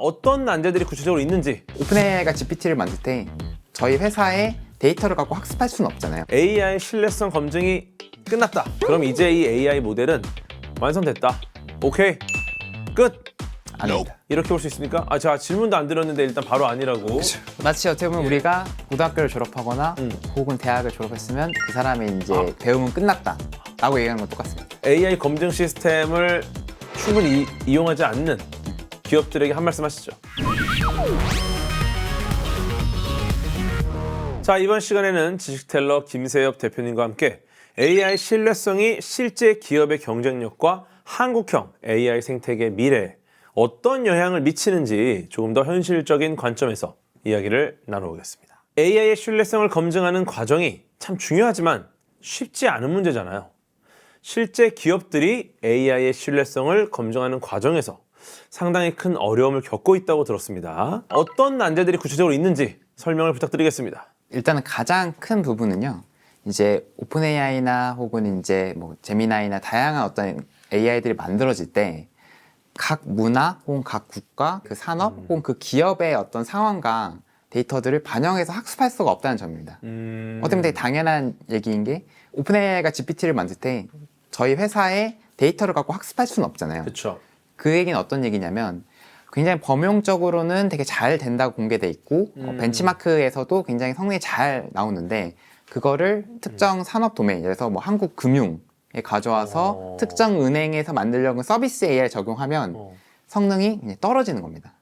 어떤 난제들이 구체적으로 있는지. 오픈AI가 GPT를 만들 때 저희 회사에 데이터를 갖고 학습할 수는 없잖아요. AI 신뢰성 검증이 끝났다. 그럼 이제 이 AI 모델은 완성됐다. 오케이. 끝. 아닙니다. 이렇게 볼 수 있습니까? 아, 제가 질문도 안 드렸는데 일단 바로 아니라고. 마치 어떻게 보면 우리가 고등학교를 졸업하거나 혹은 대학을 졸업했으면 그 사람의 이제 배움은 끝났다 라고 얘기하는 건 똑같습니다. AI 검증 시스템을 충분히 이용하지 않는 기업들에게 한 말씀 하시죠. 자, 이번 시간에는 지식텔러 김세엽 대표님과 함께 AI 신뢰성이 실제 기업의 경쟁력과 한국형 AI 생태계 미래에 어떤 영향을 미치는지 조금 더 현실적인 관점에서 이야기를 나눠보겠습니다. AI의 신뢰성을 검증하는 과정이 참 중요하지만 쉽지 않은 문제잖아요. 실제 기업들이 AI의 신뢰성을 검증하는 과정에서 상당히 큰 어려움을 겪고 있다고 들었습니다. 어떤 난제들이 구체적으로 있는지 설명을 부탁드리겠습니다. 일단은 가장 큰 부분은요. 이제 오픈AI나 혹은 이제 뭐 제미나이나 다양한 어떤 AI들이 만들어질 때 각 문화 혹은 각 국가, 그 산업 혹은 그 기업의 어떤 상황과 데이터들을 반영해서 학습할 수가 없다는 점입니다. 어떻게 보면 되게 당연한 얘기인 게 오픈AI가 GPT를 만들 때 저희 회사에 데이터를 갖고 학습할 수는 없잖아요. 그렇죠. 그 얘기는 어떤 얘기냐면 굉장히 범용적으로는 되게 잘 된다고 공개돼 있고 벤치마크에서도 굉장히 성능이 잘 나오는데 그거를 특정 산업 도메인, 예를 들어서 뭐 한국 금융에 가져와서 특정 은행에서 만들려고 서비스 AI를 적용하면 성능이 그냥 떨어지는 겁니다.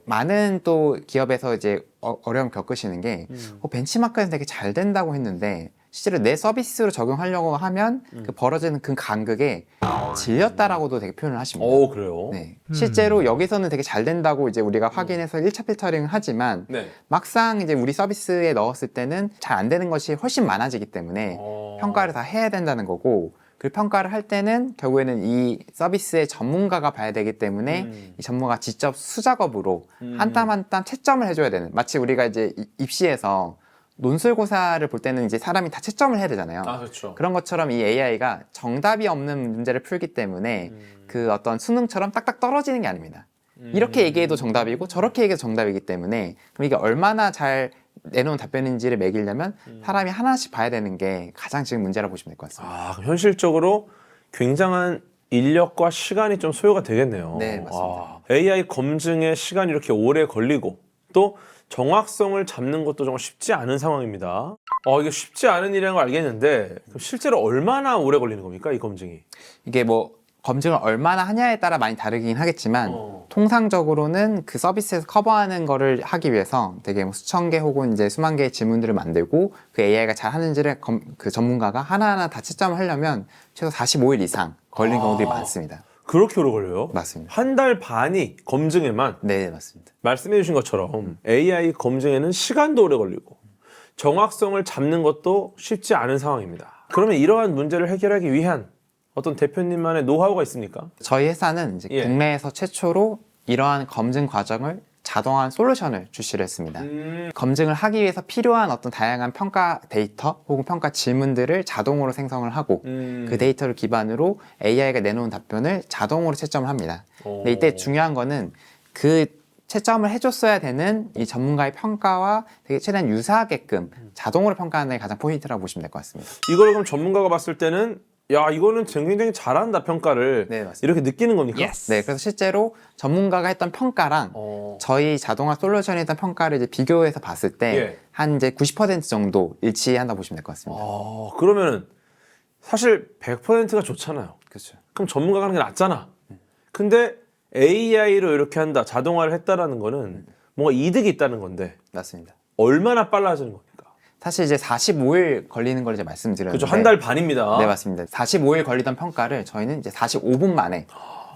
많은 또 기업에서 이제 어려움 겪으시는 게 벤치마크에서 되게 잘 된다고 했는데 실제로 내 서비스로 적용하려고 하면 그 벌어지는 그 간극에 질렸다라고도 되게 표현을 하십니다. 오, 그래요? 네. 실제로 여기서는 되게 잘 된다고 이제 우리가 확인해서 1차 필터링을 하지만 네. 막상 이제 우리 서비스에 넣었을 때는 잘 안 되는 것이 훨씬 많아지기 때문에 평가를 다 해야 된다는 거고 그 평가를 할 때는 결국에는 이 서비스의 전문가가 봐야 되기 때문에 이 전문가가 직접 수작업으로 한 땀 한 땀 채점을 해줘야 되는, 마치 우리가 이제 입시에서 논술고사를 볼 때는 이제 사람이 다 채점을 해야 되잖아요. 아, 그렇죠. 그런 것처럼 이 AI가 정답이 없는 문제를 풀기 때문에 그 어떤 수능처럼 딱딱 떨어지는 게 아닙니다. 이렇게 얘기해도 정답이고 저렇게 얘기해도 정답이기 때문에 그럼 이게 얼마나 잘 내놓은 답변인지를 매기려면 사람이 하나씩 봐야 되는 게 가장 지금 문제라고 보시면 될 것 같습니다. 아, 그럼 현실적으로 굉장한 인력과 시간이 좀 소요가 되겠네요. 네, 맞습니다. AI 검증에 시간이 이렇게 오래 걸리고 또 정확성을 잡는 것도 정말 쉽지 않은 상황입니다. 이게 쉽지 않은 일이라는 걸 알겠는데 그럼 실제로 얼마나 오래 걸리는 겁니까, 이 검증이? 이게 뭐 검증을 얼마나 하냐에 따라 많이 다르긴 하겠지만 통상적으로는 그 서비스에서 커버하는 거를 하기 위해서 되게 뭐 수천 개 혹은 이제 수만 개의 질문들을 만들고 그 AI가 잘 하는지를 그 전문가가 하나하나 다 채점을 하려면 최소 45일 이상 걸리는 경우들이 많습니다. 그렇게 오래 걸려요? 맞습니다. 한 달 반이 검증에만. 네, 맞습니다. 말씀해 주신 것처럼 AI 검증에는 시간도 오래 걸리고 정확성을 잡는 것도 쉽지 않은 상황입니다. 그러면 이러한 문제를 해결하기 위한 어떤 대표님만의 노하우가 있습니까? 저희 회사는 이제 예. 국내에서 최초로 이러한 검증 과정을 자동화한 솔루션을 출시를 했습니다. 검증을 하기 위해서 필요한 어떤 다양한 평가 데이터 혹은 평가 질문들을 자동으로 생성을 하고 그 데이터를 기반으로 AI가 내놓은 답변을 자동으로 채점을 합니다. 근데 이때 중요한 거는 그 채점을 해줬어야 되는 이 전문가의 평가와 되게 최대한 유사하게끔 자동으로 평가하는 게 가장 포인트라고 보시면 될 것 같습니다. 이걸 그럼 전문가가 봤을 때는 야, 이거는 굉장히 잘한다, 평가를. 네, 맞습니다. 이렇게 느끼는 겁니까? 네, 그래서 실제로 전문가가 했던 평가랑 저희 자동화 솔루션에 했던 평가를 이제 비교해서 봤을 때 한 이제 90% 정도 일치한다 보시면 될 것 같습니다. 그러면은 사실 100%가 좋잖아요. 그렇죠. 그럼 전문가가 하는 게 낫잖아. 근데 AI로 이렇게 한다, 자동화를 했다라는 거는 뭔가 이득이 있다는 건데 맞습니다. 얼마나 빨라지는 겁니까? 사실 이제 45일 걸리는 걸 이제 말씀드렸는데 그렇죠. 한 달 반입니다. 네, 맞습니다. 45일 걸리던 평가를 저희는 이제 45분 만에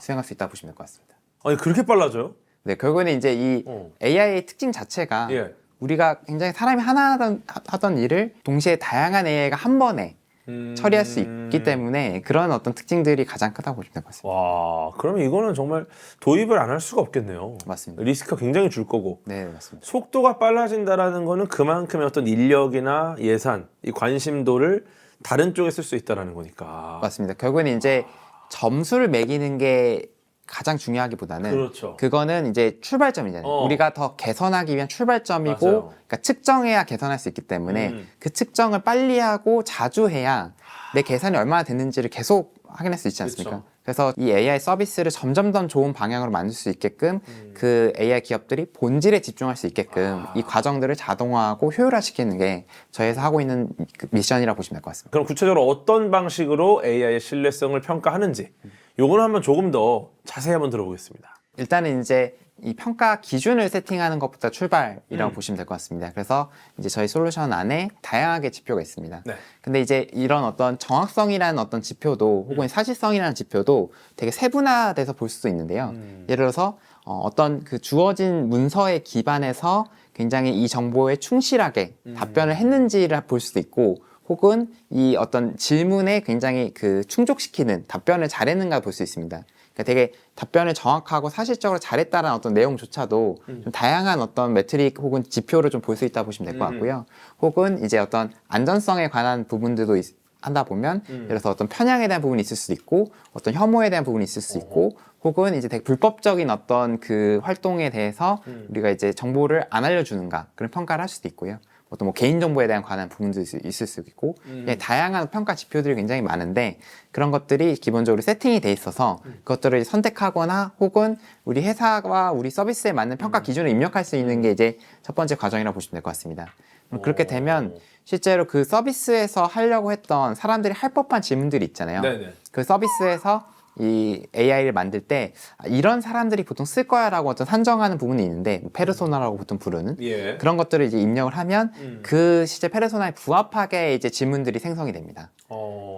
수행할 수 있다고 보시면 될 것 같습니다. 아니, 그렇게 빨라져요? 네, 결국에는 이제 이 AI의 특징 자체가 예. 우리가 굉장히 사람이 하나 하던 일을 동시에 다양한 AI가 한 번에 처리할 수 있기 때문에 그런 어떤 특징들이 가장 크다고 보시면 될 것 같습니다. 와, 그러면 이거는 정말 도입을 안 할 수가 없겠네요. 맞습니다. 리스크가 굉장히 줄 거고. 네, 맞습니다. 속도가 빨라진다라는 거는 그만큼의 어떤 인력이나 예산, 이 관심도를 다른 쪽에 쓸 수 있다라는 거니까. 맞습니다. 결국에는 이제 점수를 매기는 게 가장 중요하기보다는 그렇죠. 그거는 이제 출발점이잖아요. 우리가 더 개선하기 위한 출발점이고, 맞아요. 그러니까 측정해야 개선할 수 있기 때문에 그 측정을 빨리 하고 자주 해야 내 계산이 얼마나 됐는지를 계속 확인할 수 있지 않습니까? 그렇죠. 그래서 이 AI 서비스를 점점 더 좋은 방향으로 만들 수 있게끔 그 AI 기업들이 본질에 집중할 수 있게끔 이 과정들을 자동화하고 효율화시키는 게 저희 회사 하고 있는 그 미션이라고 보시면 될 것 같습니다. 그럼 구체적으로 어떤 방식으로 AI의 신뢰성을 평가하는지 요거는 한번 조금 더 자세히 한번 들어보겠습니다. 일단은 이제 이 평가 기준을 세팅하는 것부터 출발이라고 보시면 될 것 같습니다. 그래서 이제 저희 솔루션 안에 다양하게 지표가 있습니다. 네. 근데 이제 이런 어떤 정확성이라는 어떤 지표도 혹은 사실성이라는 지표도 되게 세분화돼서 볼 수도 있는데요. 예를 들어서 어떤 그 주어진 문서에 기반해서 굉장히 이 정보에 충실하게 답변을 했는지를 볼 수도 있고, 혹은 이 어떤 질문에 굉장히 그 충족시키는 답변을 잘했는가 볼 수 있습니다. 그러니까 되게 답변을 정확하고 사실적으로 잘했다는 어떤 내용조차도 좀 다양한 어떤 매트릭 혹은 지표를 좀 볼 수 있다 보시면 될 것 같고요. 혹은 이제 어떤 안전성에 관한 부분들도 한다 보면 예를 들어서 어떤 편향에 대한 부분이 있을 수도 있고, 어떤 혐오에 대한 부분이 있을 수 있고, 혹은 이제 되게 불법적인 어떤 그 활동에 대해서 우리가 이제 정보를 안 알려주는가 그런 평가를 할 수도 있고요. 어떤 뭐 개인정보에 대한 관한 부분도 있을 수 있고, 다양한 평가 지표들이 굉장히 많은데 그런 것들이 기본적으로 세팅이 돼 있어서 그것들을 선택하거나 혹은 우리 회사와 우리 서비스에 맞는 평가 기준을 입력할 수 있는 게 이제 첫 번째 과정이라고 보시면 될 것 같습니다. 그렇게 되면 실제로 그 서비스에서 하려고 했던 사람들이 할 법한 질문들이 있잖아요. 네네. 그 서비스에서 이 AI를 만들 때 이런 사람들이 보통 쓸 거야 라고 어떤 산정하는 부분이 있는데, 페르소나라고 보통 부르는 예. 그런 것들을 이제 입력을 하면 그 실제 페르소나에 부합하게 이제 질문들이 생성이 됩니다.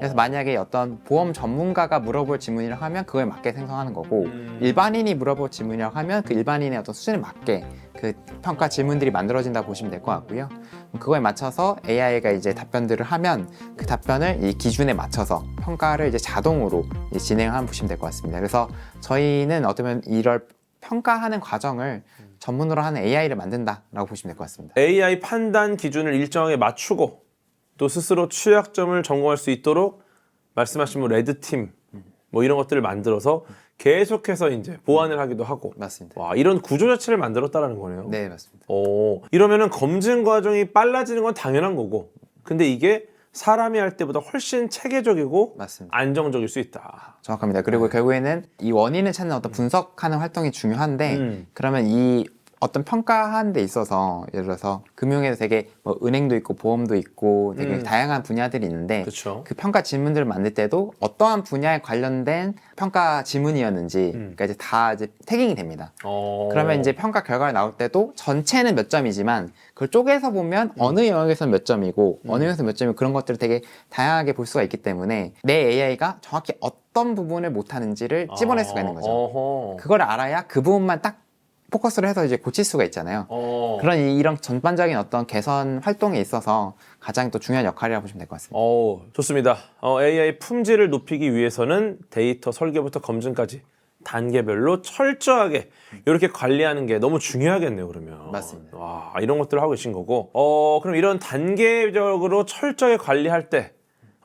그래서 만약에 어떤 보험 전문가가 물어볼 질문이라고 하면 그거에 맞게 생성하는 거고, 일반인이 물어볼 질문이라고 하면 그 일반인의 어떤 수준에 맞게 그 평가 질문들이 만들어진다고 보시면 될 것 같고요. 그거에 맞춰서 AI가 이제 답변들을 하면 그 답변을 이 기준에 맞춰서 평가를 이제 자동으로 이제 진행하면 보시면 될 것 같습니다. 그래서 저희는 어쩌면 이럴 평가하는 과정을 전문으로 하는 AI를 만든다라고 보시면 될 것 같습니다. AI 판단 기준을 일정하게 맞추고 또 스스로 취약점을 점검할 수 있도록 말씀하신 뭐 레드팀 뭐 이런 것들을 만들어서 계속해서 이제 보완을 하기도 하고. 맞습니다. 와, 이런 구조 자체를 만들었다라는 거네요. 네, 맞습니다. 이러면은 검증 과정이 빨라지는 건 당연한 거고, 근데 이게 사람이 할 때보다 훨씬 체계적이고 맞습니다. 안정적일 수 있다. 정확합니다. 그리고 결국에는 이 원인을 찾는 어떤 분석하는 활동이 중요한데, 그러면 이 어떤 평가하는 데 있어서 예를 들어서 금융에도 되게 뭐 은행도 있고 보험도 있고 되게 다양한 분야들이 있는데, 그쵸. 그 평가 질문들을 만들 때도 어떠한 분야에 관련된 평가 질문이었는지 그러니까 이제 다 이제 태깅이 됩니다. 그러면 이제 평가 결과가 나올 때도 전체는 몇 점이지만 그걸 쪼개서 보면 어느 영역에서는 몇 점이고 어느 영역에서 몇 점이고 그런 것들을 되게 다양하게 볼 수가 있기 때문에 내 AI가 정확히 어떤 부분을 못하는지를 찝어낼 수가 있는 거죠. 그걸 알아야 그 부분만 딱 포커스를 해서 이제 고칠 수가 있잖아요. 그런 이런 전반적인 어떤 개선 활동에 있어서 가장 또 중요한 역할이라고 보시면 될 것 같습니다. 좋습니다. AI 품질을 높이기 위해서는 데이터 설계부터 검증까지 단계별로 철저하게 이렇게 관리하는 게 너무 중요하겠네요, 그러면. 맞습니다. 와, 이런 것들을 하고 계신 거고. 그럼 이런 단계적으로 철저하게 관리할 때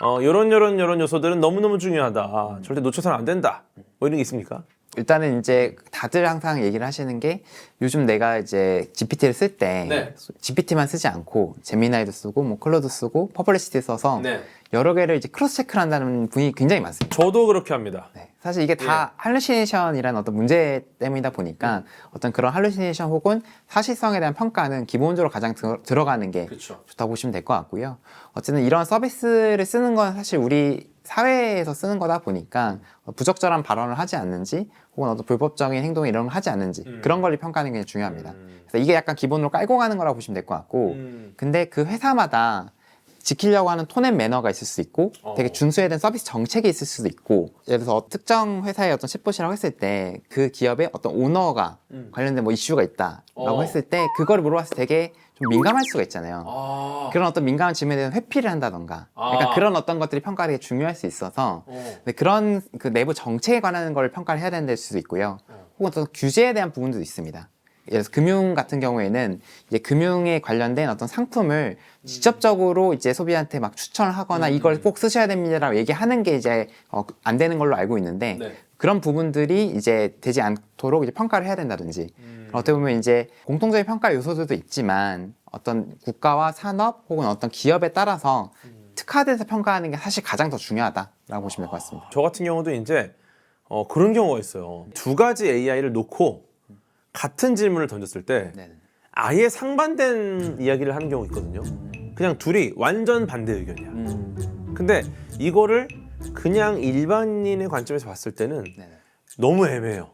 요런 요소들은 너무너무 중요하다. 절대 놓쳐서는 안 된다. 뭐 이런 게 있습니까? 일단은 이제 다들 항상 얘기를 하시는 게, 요즘 내가 이제 GPT를 쓸 때 네. GPT만 쓰지 않고 제미나이도 쓰고 뭐 클로드 쓰고 퍼플리시티 써서 네. 여러 개를 이제 크로스 체크를 한다는 분이 굉장히 많습니다. 저도 그렇게 합니다. 네. 사실 이게 다 할루시네이션이라는 어떤 문제 때문이다 보니까 어떤 그런 할루시네이션 혹은 사실성에 대한 평가는 기본적으로 가장 들어가는 게 그쵸. 좋다고 보시면 될 것 같고요. 어쨌든 이런 서비스를 쓰는 건 사실 우리 사회에서 쓰는 거다 보니까 부적절한 발언을 하지 않는지 혹은 어떤 불법적인 행동 이런 걸 하지 않는지 그런 걸 평가하는 게 중요합니다. 그래서 이게 약간 기본으로 깔고 가는 거라고 보시면 될 것 같고, 근데 그 회사마다 지키려고 하는 톤 앤 매너가 있을 수 있고 되게 준수해야 되는 서비스 정책이 있을 수도 있고, 예를 들어서 특정 회사의 어떤 챗봇이라고 했을 때 그 기업의 어떤 오너가 관련된 뭐 이슈가 있다라고 했을 때 그거를 물어봤을 때 되게 좀 민감할 수가 있잖아요. 그런 어떤 민감한 질문에 대한 회피를 한다던가 약간 그런 어떤 것들이 평가가 되게 중요할 수 있어서 근데 그런 그 내부 정책에 관한 걸 평가를 해야 되는 될 수도 있고요. 혹은 어떤 규제에 대한 부분도 있습니다. 예를 들어서 금융 같은 경우에는 이제 금융에 관련된 어떤 상품을 직접적으로 이제 소비한테 막 추천을 하거나 이걸 꼭 쓰셔야 됩니다라고 얘기하는 게 이제 안 되는 걸로 알고 있는데, 네. 그런 부분들이 이제 되지 않도록 이제 평가를 해야 된다든지 어떻게 보면 이제 공통적인 평가 요소들도 있지만 어떤 국가와 산업 혹은 어떤 기업에 따라서 특화돼서 평가하는 게 사실 가장 더 중요하다라고 보시면 될 것 같습니다. 저 같은 경우도 이제 그런 경우가 있어요. 두 가지 AI를 놓고 같은 질문을 던졌을 때 네네. 아예 상반된 이야기를 하는 경우가 있거든요. 그냥 둘이 완전 반대 의견이야. 근데 이거를 그냥 일반인의 관점에서 봤을 때는 네네. 너무 애매해요.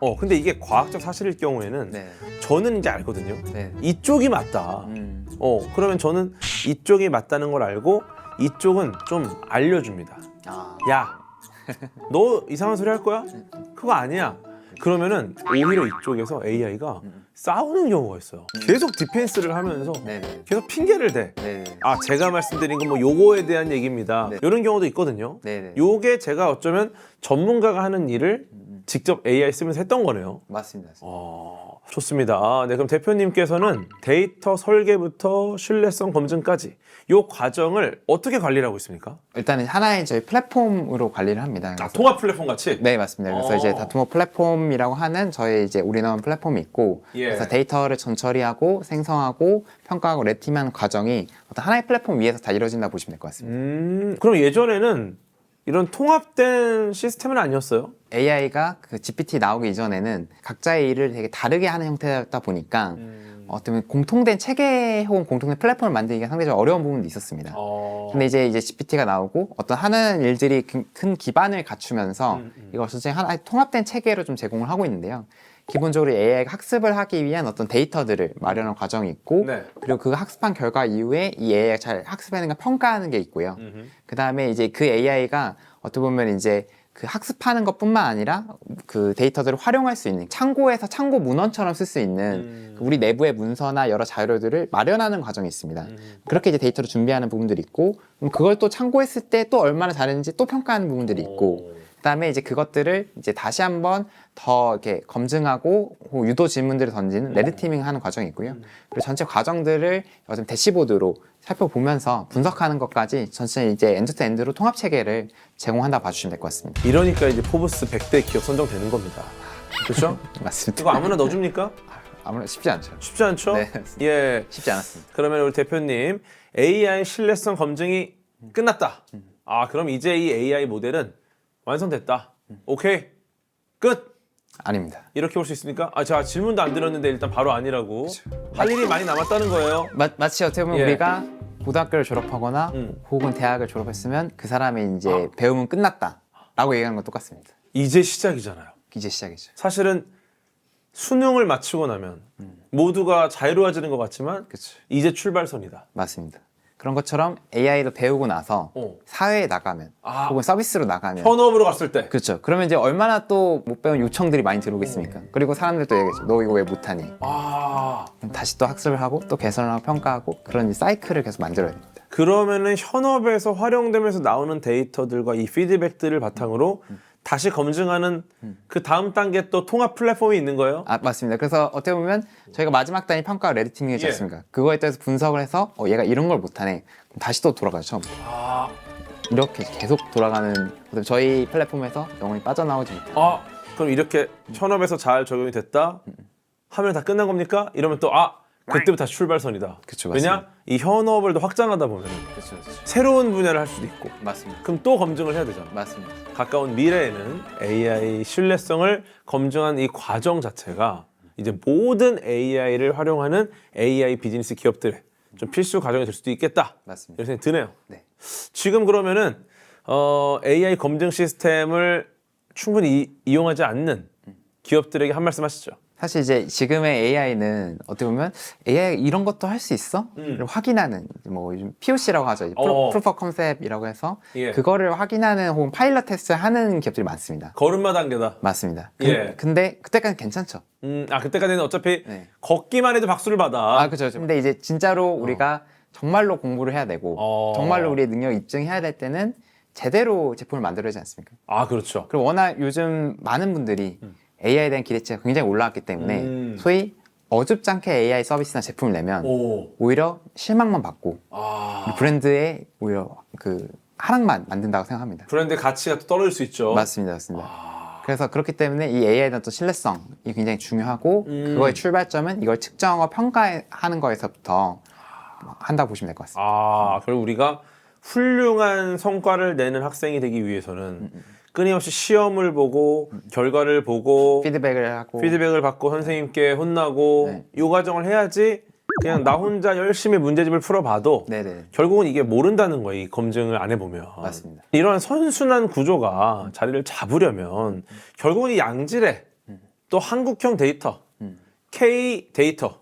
아, 근데 이게 과학적 사실일 경우에는 네. 저는 이제 알거든요. 네. 이쪽이 맞다. 그러면 저는 이쪽이 맞다는 걸 알고 이쪽은 좀 알려줍니다. 아, 야, 너 이상한 소리 할 거야? 그거 아니야. 그러면은 오히려 이쪽에서 AI가 싸우는 경우가 있어요. 계속 디펜스를 하면서 네네. 계속 핑계를 대. 네네. 아, 제가 말씀드린 건 뭐 요거에 대한 얘기입니다. 네. 이런 경우도 있거든요. 네네. 요게 제가 어쩌면 전문가가 하는 일을 직접 AI 쓰면서 했던 거네요. 맞습니다. 좋습니다. 네, 그럼 대표님께서는 데이터 설계부터 신뢰성 검증까지 요 과정을 어떻게 관리를 하고 있습니까? 일단은 하나의 저희 플랫폼으로 관리를 합니다. 아, 그래서 통합 플랫폼 같이? 네, 맞습니다. 그래서 이제 다투모 플랫폼이라고 하는 저희 이제 올인원 플랫폼이 있고, 예. 그래서 데이터를 전처리하고 생성하고 평가하고 랩팀하는 과정이 어떤 하나의 플랫폼 위에서 다 이루어진다 고 보시면 될 것 같습니다. 그럼 예전에는 이런 통합된 시스템은 아니었어요? AI가 그 GPT 나오기 이전에는 각자의 일을 되게 다르게 하는 형태였다 보니까 어떻게 보면 공통된 체계 혹은 공통된 플랫폼을 만들기가 상대적으로 어려운 부분도 있었습니다. 근데 이제 GPT가 나오고 어떤 하는 일들이 큰 기반을 갖추면서 이걸 전체 하나의 통합된 체계로 좀 제공을 하고 있는데요. 기본적으로 AI가 학습을 하기 위한 어떤 데이터들을 마련하는 과정이 있고, 네. 그리고 그 학습한 결과 이후에 이 AI가 잘 학습하는가 평가하는 게 있고요. 그 다음에 이제 그 AI가 어떻게 보면 이제 그 학습하는 것뿐만 아니라 그 데이터들을 활용할 수 있는 창고에서 창고 문헌처럼 쓸 수 있는 우리 내부의 문서나 여러 자료들을 마련하는 과정이 있습니다. 그렇게 이제 데이터를 준비하는 부분들이 있고, 그럼 그걸 또 참고했을 때 또 얼마나 잘했는지 또 평가하는 부분들이 있고, 그다음에 이제 그것들을 이제 다시 한번 더 이렇게 검증하고 유도 질문들을 던지는 레드티밍하는 과정이 있고요. 그리고 전체 과정들을 어떤 대시보드로 살펴보면서 분석하는 것까지 전체 이제 엔드투엔드로 통합 체계를 제공한다 봐주시면 될 것 같습니다. 이러니까 이제 포브스 100대 기업 선정되는 겁니다. 그렇죠? 맞습니다. 이거 아무나 넣어줍니까? 아무래도 쉽지 않죠. 쉽지 않죠? 네, 맞습니다. 예. 쉽지 않았습니다. 그러면 우리 대표님 AI 신뢰성 검증이 끝났다. 아, 그럼 이제 이 AI 모델은 완성됐다. 오케이. 끝. 아닙니다. 이렇게 볼 수 있습니까? 아, 제가 질문도 안 드렸는데 일단 바로 아니라고. 할 일이 많이 남았다는 거예요. 마치 어떻게 보면 예. 우리가 고등학교를 졸업하거나 혹은 대학을 졸업했으면 그 사람의 이제 배움은 끝났다라고 얘기하는 건 똑같습니다. 이제 시작이잖아요. 이제 시작이죠. 사실은 수능을 마치고 나면 모두가 자유로워지는 것 같지만 그렇죠. 이제 출발선이다. 맞습니다. 그런 것처럼 AI도 배우고 나서 사회에 나가면 아. 혹은 서비스로 나가면 현업으로 갔을 때. 그렇죠. 그러면 이제 얼마나 또 못 배운 요청들이 많이 들어오겠습니까? 그리고 사람들도 얘기하죠. 너 이거 왜 못하니? 아, 그럼 다시 또 학습을 하고 또 개선을 하고 평가하고 그런 이제 사이클을 계속 만들어야 됩니다. 그러면은 현업에서 활용되면서 나오는 데이터들과 이 피드백들을 바탕으로 다시 검증하는 그 다음 단계 또 통합 플랫폼이 있는 거예요? 아, 맞습니다. 그래서 어떻게 보면 저희가 마지막 단위 평가가 레드팀이지 예. 않습니까? 그거에 대해서 분석을 해서 얘가 이런 걸 못하네. 그럼 다시 또 돌아가죠. 처음. 아, 이렇게 계속 돌아가는 저희 플랫폼에서 영원히 빠져나오지 못해요. 아, 그럼 이렇게 현업에서 잘 적용이 됐다 하면 다 끝난 겁니까? 이러면 또 그때부터 다시 출발선이다. 그쵸, 왜냐? 맞습니다. 이 현업을 더 확장하다 보면 그렇죠, 그렇죠. 새로운 분야를 할 수도 있고 맞습니다. 그럼 또 검증을 해야 되잖아. 맞습니다. 가까운 미래에는 AI 신뢰성을 검증한 이 과정 자체가 이제 모든 AI를 활용하는 AI 비즈니스 기업들의 좀 필수 과정이 될 수도 있겠다. 맞습니다. 이런 생각이 드네요. 네. 지금 그러면은 AI 검증 시스템을 충분히 이용하지 않는 기업들에게 한 말씀 하시죠. 사실 이제 지금의 AI는 어떻게 보면 AI 이런 것도 할 수 있어? 를 확인하는 뭐 요즘 POC라고 하죠. Proof of Concept이라고 해서 예. 그거를 확인하는 혹은 파일럿 테스트를 하는 기업들이 많습니다. 걸음마 단계다. 맞습니다. 예. 근데 그때까지 괜찮죠. 그때까지는 어차피 네. 걷기만 해도 박수를 받아. 그렇죠. 근데 이제 진짜로 우리가 정말로 공부를 해야 되고 정말로 우리의 능력을 입증해야 될 때는 제대로 제품을 만들어야지 않습니까? 그렇죠. 그리고 워낙 요즘 많은 분들이 AI에 대한 기대치가 굉장히 올라왔기 때문에 소위 어줍지 않게 AI 서비스나 제품을 내면 오히려 실망만 받고 브랜드의 오히려 그 하락만 만든다고 생각합니다. 브랜드의 가치가 또 떨어질 수 있죠. 맞습니다. 그래서 그렇기 때문에 이 AI에 대한 또 신뢰성이 굉장히 중요하고 그거의 출발점은 이걸 측정하고 평가하는 거에서부터 한다고 보시면 될 것 같습니다. 아, 그리고 우리가 훌륭한 성과를 내는 학생이 되기 위해서는 끊임없이 시험을 보고 결과를 보고 피드백을 받고 선생님께 혼나고 네. 이 과정을 해야지 그냥 나 혼자 열심히 문제집을 풀어봐도 네네. 결국은 이게 모른다는 거예요. 이 검증을 안 해보면. 맞습니다. 이러한 선순환 구조가 자리를 잡으려면 결국은 이 양질의 또 한국형 데이터, K 데이터,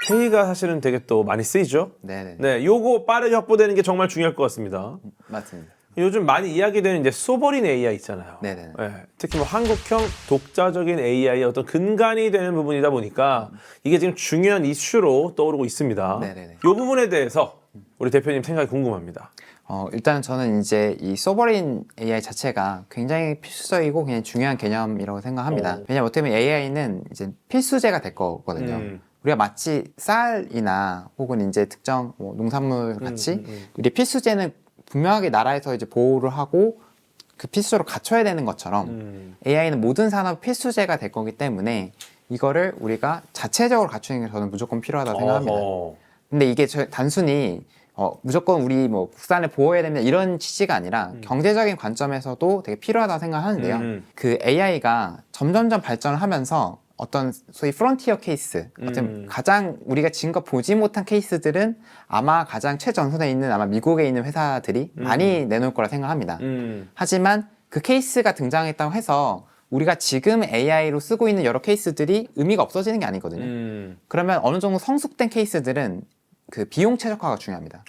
K가 사실은 되게 또 많이 쓰이죠. 네네. 네, 요거 빠르게 확보되는 게 정말 중요할 것 같습니다. 맞습니다. 요즘 많이 이야기되는 이제 소버린 AI 있잖아요. 네네. 네, 특히 뭐 한국형 독자적인 AI의 어떤 근간이 되는 부분이다 보니까 이게 지금 중요한 이슈로 떠오르고 있습니다. 네네네. 이 부분에 대해서 우리 대표님 생각이 궁금합니다. 일단 저는 이제 이 소버린 AI 자체가 굉장히 필수적이고 굉장히 중요한 개념이라고 생각합니다. 왜냐면 어떻게 보면 AI는 이제 필수제가 될 거거든요. 우리가 마치 쌀이나 혹은 이제 특정 뭐 농산물 같이 우리 필수제는 분명하게 나라에서 이제 보호를 하고 그 필수로 갖춰야 되는 것처럼 AI는 모든 산업 필수제가 될 거기 때문에 이거를 우리가 자체적으로 갖추는 게 저는 무조건 필요하다고 생각합니다. 근데 이게 단순히 무조건 우리 뭐 국산을 보호해야 된다 이런 취지가 아니라 경제적인 관점에서도 되게 필요하다고 생각하는데요. 그 AI가 점점점 발전을 하면서 어떤 소위 프론티어 케이스, 어떤 가장 우리가 지금껏 보지 못한 케이스들은 아마 가장 최전선에 있는 아마 미국에 있는 회사들이 많이 내놓을 거라 생각합니다. 하지만 그 케이스가 등장했다고 해서 우리가 지금 AI로 쓰고 있는 여러 케이스들이 의미가 없어지는 게 아니거든요. 그러면 어느 정도 성숙된 케이스들은 그 비용 최적화가 중요합니다.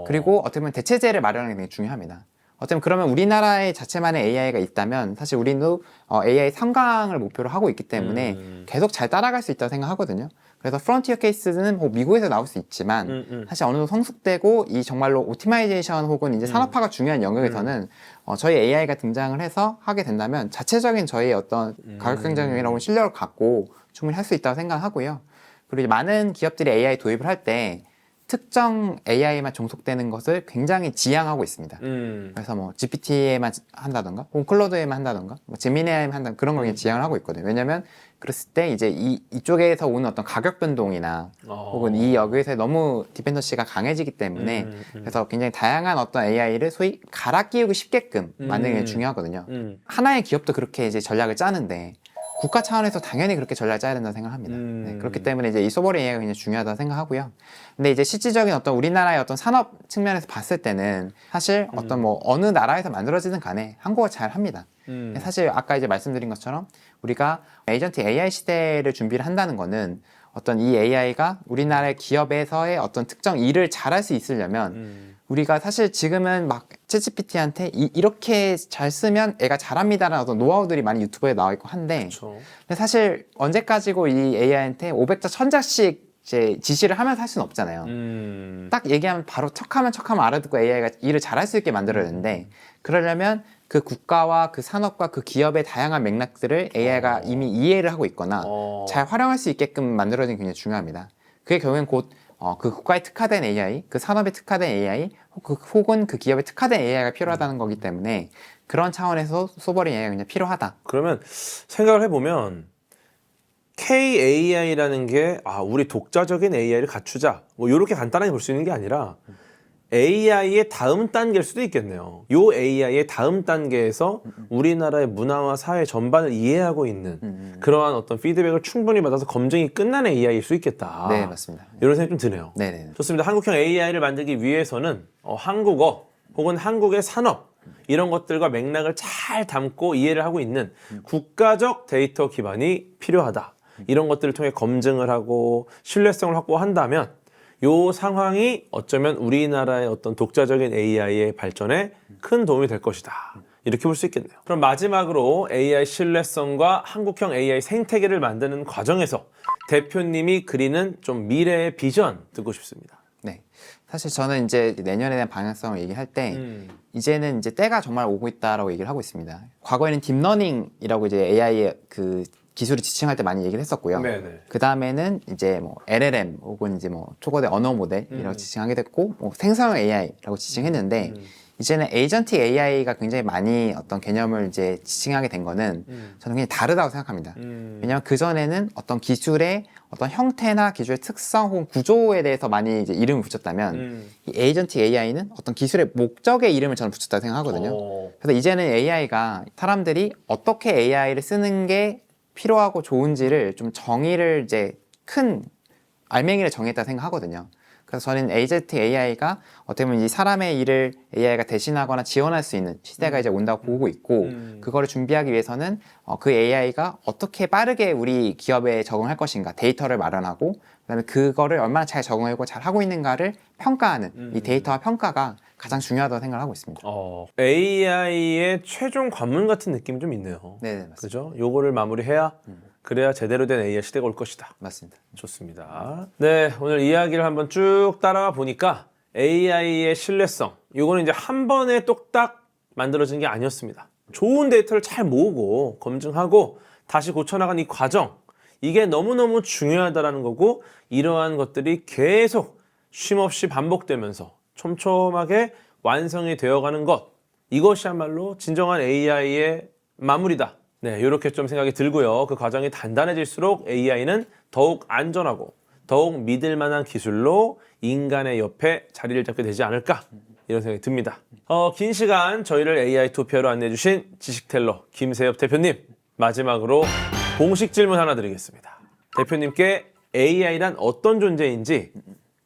그리고 어떻게 보면 대체제를 마련하는 게 되게 중요합니다. 어쩌면 그러면 우리나라의 자체만의 AI가 있다면 사실 우리도 AI 3강을 목표로 하고 있기 때문에 계속 잘 따라갈 수 있다고 생각하거든요. 그래서 프론티어 케이스는 뭐 미국에서 나올 수 있지만 사실 어느 정도 성숙되고 이 정말로 오티마이제이션 혹은 이제 산업화가 중요한 영역에서는 저희 AI가 등장을 해서 하게 된다면 자체적인 저희의 어떤 가격 경쟁력이나 실력을 갖고 충분히 할 수 있다고 생각하고요. 그리고 이제 많은 기업들이 AI 도입을 할 때 특정 AI만 종속되는 것을 굉장히 지향하고 있습니다. 그래서 뭐 GPT에만 한다던가, 혹은 클로드에만 한다던가, 뭐 제미니에만 한다던가 그런 걸 그냥 지향을 하고 있거든요. 왜냐면 그랬을 때 이제 이쪽에서 오는 어떤 가격 변동이나 혹은 이 여기에서 너무 디펜던시가 강해지기 때문에 그래서 굉장히 다양한 어떤 AI를 소위 갈아 끼우기 쉽게끔 만드는 게 중요하거든요. 하나의 기업도 그렇게 이제 전략을 짜는데 국가 차원에서 당연히 그렇게 전략을 짜야 된다고 생각합니다. 네, 그렇기 때문에 이제 이 소버린 AI가 굉장히 중요하다고 생각하고요. 근데 이제 실질적인 어떤 우리나라의 어떤 산업 측면에서 봤을 때는 사실 어떤 뭐 어느 나라에서 만들어지든 간에 한국어 잘 합니다. 사실 아까 이제 말씀드린 것처럼 우리가 에이전트 AI 시대를 준비를 한다는 거는 어떤 이 AI가 우리나라의 기업에서의 어떤 특정 일을 잘할 수 있으려면 우리가 사실 지금은 막 챗GPT한테 이렇게 잘 쓰면 애가 잘합니다라는 어떤 노하우들이 많이 유튜브에 나와 있고 한데 근데 사실 언제까지고 이 AI한테 500자 1000자씩 이제 지시를 하면서 할 수는 없잖아요. 딱 얘기하면 바로 척하면 알아듣고 AI가 일을 잘할 수 있게 만들어야 되는데 그러려면 그 국가와 그 산업과 그 기업의 다양한 맥락들을 AI가 이미 이해를 하고 있거나 잘 활용할 수 있게끔 만들어지는 게 굉장히 중요합니다. 그게 결국엔 곧 그 국가에 특화된 AI, 그 산업에 특화된 AI, 혹은 그 기업에 특화된 AI가 필요하다는 거기 때문에 그런 차원에서 소버린 AI가 그냥 필요하다. 그러면 생각을 해보면 KAI라는 게 우리 독자적인 AI를 갖추자 뭐 이렇게 간단하게 볼 수 있는 게 아니라 AI의 다음 단계일 수도 있겠네요. 요 AI의 다음 단계에서 우리나라의 문화와 사회 전반을 이해하고 있는 그러한 어떤 피드백을 충분히 받아서 검증이 끝난 AI일 수 있겠다. 네, 맞습니다. 이런 생각이 좀 드네요. 네네. 좋습니다. 한국형 AI를 만들기 위해서는 한국어 혹은 한국의 산업 이런 것들과 맥락을 잘 담고 이해를 하고 있는 국가적 데이터 기반이 필요하다. 이런 것들을 통해 검증을 하고 신뢰성을 확보한다면 이 상황이 어쩌면 우리나라의 어떤 독자적인 AI의 발전에 큰 도움이 될 것이다. 이렇게 볼 수 있겠네요. 그럼 마지막으로 AI 신뢰성과 한국형 AI 생태계를 만드는 과정에서 대표님이 그리는 좀 미래의 비전 듣고 싶습니다. 네. 사실 저는 이제 내년에 대한 방향성을 얘기할 때 이제는 이제 때가 정말 오고 있다라고 얘기를 하고 있습니다. 과거에는 딥러닝이라고 이제 AI의 그 기술을 지칭할 때 많이 얘기를 했었고요. 그 다음에는 이제 뭐 LLM 혹은 이제 뭐 초거대 언어 모델이라고 지칭하게 됐고 뭐 생성형 AI라고 지칭했는데 이제는 에이전틱 AI가 굉장히 많이 어떤 개념을 이제 지칭하게 된 거는 저는 굉장히 다르다고 생각합니다. 왜냐하면 그 전에는 어떤 기술의 어떤 형태나 기술의 특성 혹은 구조에 대해서 많이 이제 이름을 붙였다면 이 에이전틱 AI는 어떤 기술의 목적의 이름을 저는 붙였다고 생각하거든요. 그래서 이제는 AI가 사람들이 어떻게 AI를 쓰는 게 필요하고 좋은지를 좀 정의를 이제 큰 알맹이를 정했다 생각하거든요. 그래서 저는 에이전틱 AI가 어떻게 보면 이 사람의 일을 AI가 대신하거나 지원할 수 있는 시대가 이제 온다고 보고 있고 그거를 준비하기 위해서는 그 AI가 어떻게 빠르게 우리 기업에 적응할 것인가 데이터를 마련하고 그다음에 그거를 얼마나 잘 적응하고 잘 하고 있는가를 평가하는 이 데이터와 평가가 가장 중요하다고 생각을 하고 있습니다. AI의 최종 관문 같은 느낌이 좀 있네요. 네, 맞습니다. 그죠? 요거를 마무리해야 그래야 제대로 된 AI 시대가 올 것이다. 맞습니다. 좋습니다. 네, 오늘 이야기를 한번 쭉 따라가 보니까 AI의 신뢰성, 이거는 이제 한 번에 똑딱 만들어진 게 아니었습니다. 좋은 데이터를 잘 모으고 검증하고 다시 고쳐나간 이 과정, 이게 너무너무 중요하다는 거고 이러한 것들이 계속 쉼없이 반복되면서 촘촘하게 완성이 되어가는 것, 이것이야말로 진정한 AI의 마무리다. 네, 이렇게 좀 생각이 들고요. 그 과정이 단단해질수록 AI는 더욱 안전하고 더욱 믿을 만한 기술로 인간의 옆에 자리를 잡게 되지 않을까 이런 생각이 듭니다. 긴 시간 저희를 AI 토피아로 안내해 주신 지식텔러 김세엽 대표님, 마지막으로 공식 질문 하나 드리겠습니다. 대표님께 AI란 어떤 존재인지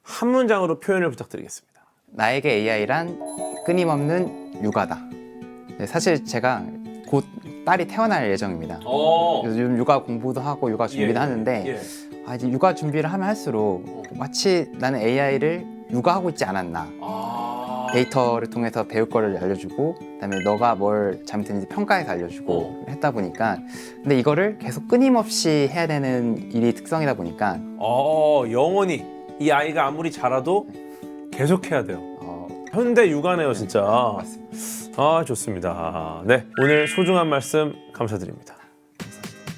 한 문장으로 표현을 부탁드리겠습니다. 나에게 AI란 끊임없는 육아다. 네, 사실 제가 곧 딸이 태어날 예정입니다. 그래서 요즘 육아 공부도 하고 육아 준비도 하는데 이제 육아 준비를 하면 할수록 마치 나는 AI를 육아하고 있지 않았나. 데이터를 통해서 배울 거를 알려주고 그다음에 너가 뭘 잘못했는지 평가해서 알려주고 했다 보니까 근데 이거를 계속 끊임없이 해야 되는 일이 특성이다 보니까 영원히 이 아이가 아무리 자라도 계속 해야 돼요. 현대 육아네요, 진짜. 맞습니다. 좋습니다. 네, 오늘 소중한 말씀 감사드립니다.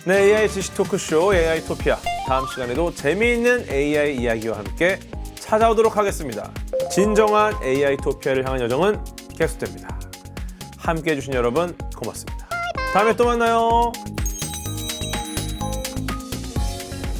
네, AI 지식 토크쇼 AI 토피아. 다음 시간에도 재미있는 AI 이야기와 함께 찾아오도록 하겠습니다. 진정한 AI 토피아를 향한 여정은 계속됩니다. 함께 해주신 여러분 고맙습니다. 다음에 또 만나요.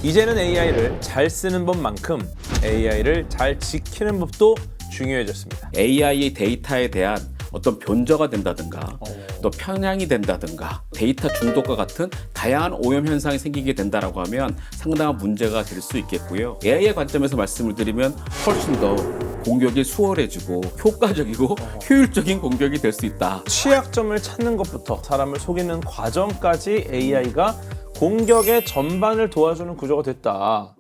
이제는 AI를 잘 쓰는 법만큼 AI를 잘 지키는 법도 중요해졌습니다. AI의 데이터에 대한 어떤 변조가 된다든가 또 편향이 된다든가 데이터 중독과 같은 다양한 오염 현상이 생기게 된다라고 하면 상당한 문제가 될 수 있겠고요. AI의 관점에서 말씀을 드리면 훨씬 더 공격이 수월해지고 효과적이고 효율적인 공격이 될 수 있다. 취약점을 찾는 것부터 사람을 속이는 과정까지 AI가 공격의 전반을 도와주는 구조가 됐다.